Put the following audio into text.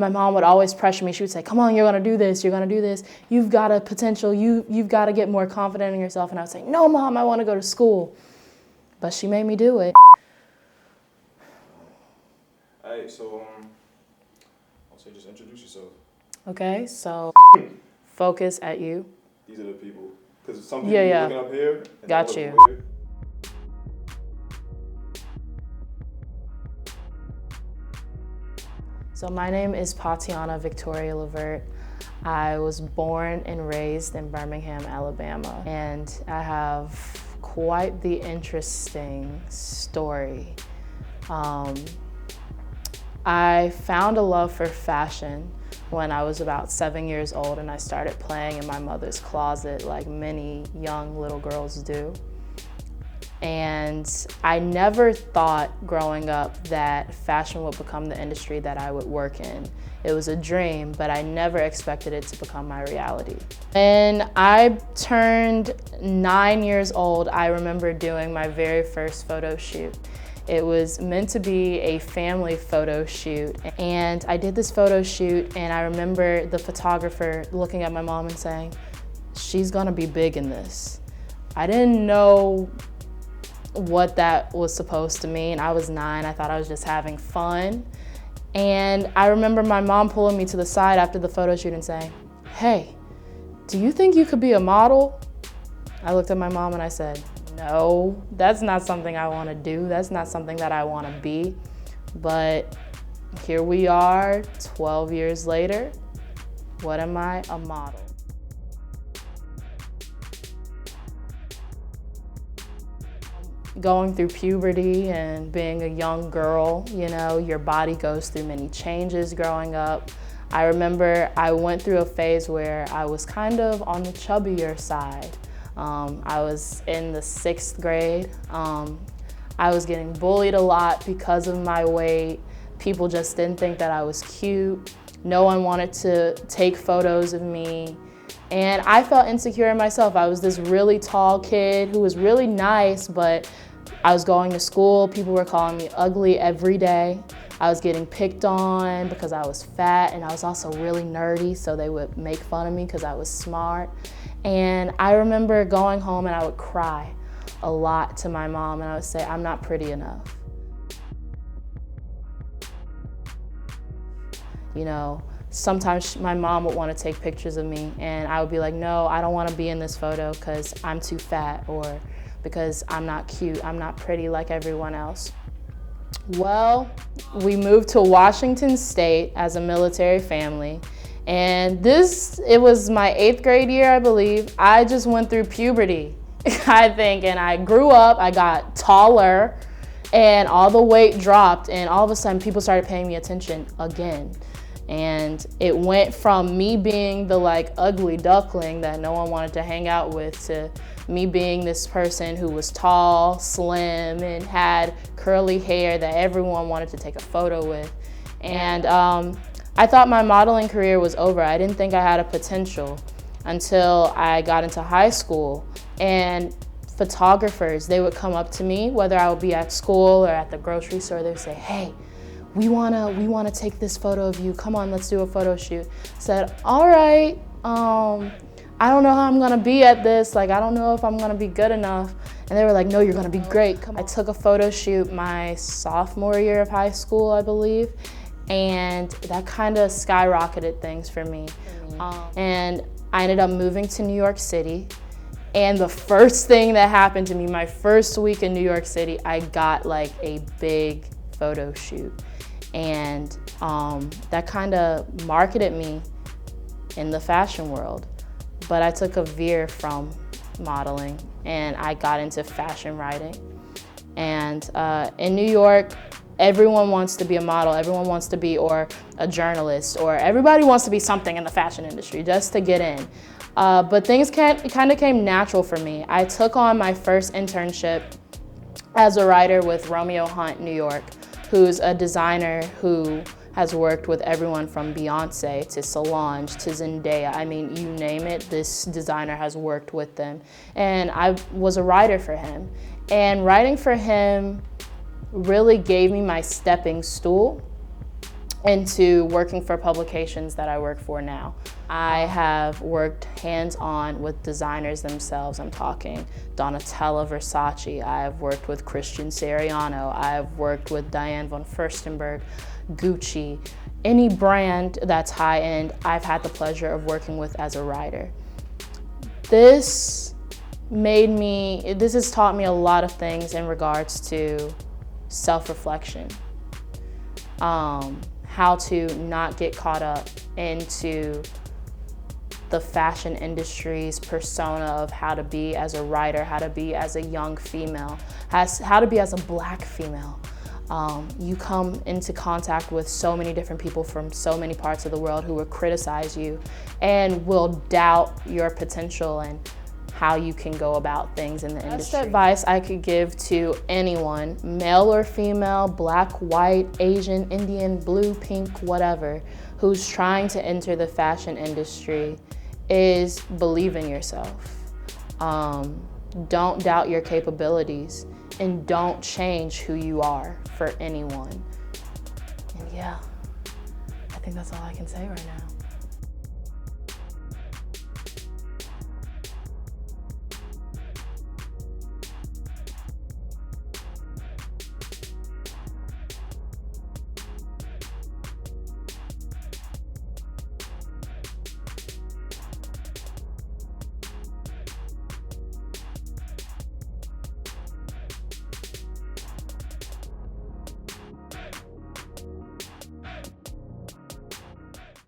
My mom would always pressure me. She would say, come on, you're gonna do this, you're gonna do this. You've got a potential, you've gotta get more confident in yourself. And I would say, no, Mom, I wanna go to school. But she made me do it. All right, so I'll say just introduce yourself. Okay, so focus at you. These are the people. Because some people Yeah. looking up here. And Got they you. look weird. So my name is Patiana Victoria Levert. I was born and raised in Birmingham, Alabama, and I have quite the interesting story. I found a love for fashion when I was about 7 years old, and I started playing in my mother's closet like many young little girls do. And I never thought growing up that fashion would become the industry that I would work in. It was a dream, but I never expected it to become my reality. When I turned 9 years old, I remember doing my very first photo shoot. It was meant to be a family photo shoot. And I did this photo shoot, and I remember the photographer looking at my mom and saying, she's gonna be big in this. I didn't know what that was supposed to mean. I was 9, I thought I was just having fun. And I remember my mom pulling me to the side after the photo shoot and saying, hey, do you think you could be a model? I looked at my mom and I said, no, that's not something I want to do. That's not something that I want to be. But here we are, 12 years later. What am I? A model. Going through puberty and being a young girl, you know, your body goes through many changes growing up. I remember I went through a phase where I was kind of on the chubbier side. I was in the 6th grade. I was getting bullied a lot because of my weight. People just didn't think that I was cute. No one wanted to take photos of me. And I felt insecure in myself. I was this really tall kid who was really nice, but I was going to school. People were calling me ugly every day. I was getting picked on because I was fat, and I was also really nerdy, so they would make fun of me because I was smart. And I remember going home and I would cry a lot to my mom, and I would say, I'm not pretty enough. You know, sometimes my mom would want to take pictures of me, and I would be like, no, I don't want to be in this photo because I'm too fat, or because I'm not cute, I'm not pretty like everyone else. Well, we moved to Washington State as a military family, and it was my 8th grade year, I believe. I just went through puberty, I think, and I grew up, I got taller, and all the weight dropped, and all of a sudden people started paying me attention again. And it went from me being the ugly duckling that no one wanted to hang out with to me being this person who was tall, slim, and had curly hair that everyone wanted to take a photo with. And I thought my modeling career was over. I didn't think I had a potential until I got into high school. And photographers, they would come up to me, whether I would be at school or at the grocery store, they would say, hey, we wanna take this photo of you. Come on, let's do a photo shoot. I said, all right, I don't know how I'm gonna be at this. I don't know if I'm gonna be good enough. And they were like, no, you're gonna be great. Come on. I took a photo shoot my sophomore year of high school, I believe. And that kind of skyrocketed things for me. And I ended up moving to New York City. And the first thing that happened to me, my first week in New York City, I got a big photo shoot. And that kind of marketed me in the fashion world. But I took a veer from modeling and I got into fashion writing. And in New York, everyone wants to be a model, everyone wants to be, or a journalist, or everybody wants to be something in the fashion industry just to get in. But things kind of came natural for me. I took on my first internship as a writer with Romeo Hunt, New York, who's a designer who has worked with everyone from Beyonce to Solange to Zendaya. I mean, you name it, this designer has worked with them. And I was a writer for him. And writing for him really gave me my stepping stool into working for publications that I work for now. I have worked hands-on with designers themselves. I'm talking Donatella Versace. I've worked with Christian Siriano. I've worked with Diane von Furstenberg, Gucci. Any brand that's high-end, I've had the pleasure of working with as a writer. This has taught me a lot of things in regards to self-reflection. How to not get caught up into the fashion industry's persona of how to be as a writer, how to be as a young female, how to be as a Black female. You come into contact with so many different people from so many parts of the world who will criticize you and will doubt your potential and how you can go about things in the industry. Best advice I could give to anyone, male or female, Black, white, Asian, Indian, blue, pink, whatever, who's trying to enter the fashion industry is believe in yourself. Don't doubt your capabilities and don't change who you are for anyone. And yeah, I think that's all I can say right now.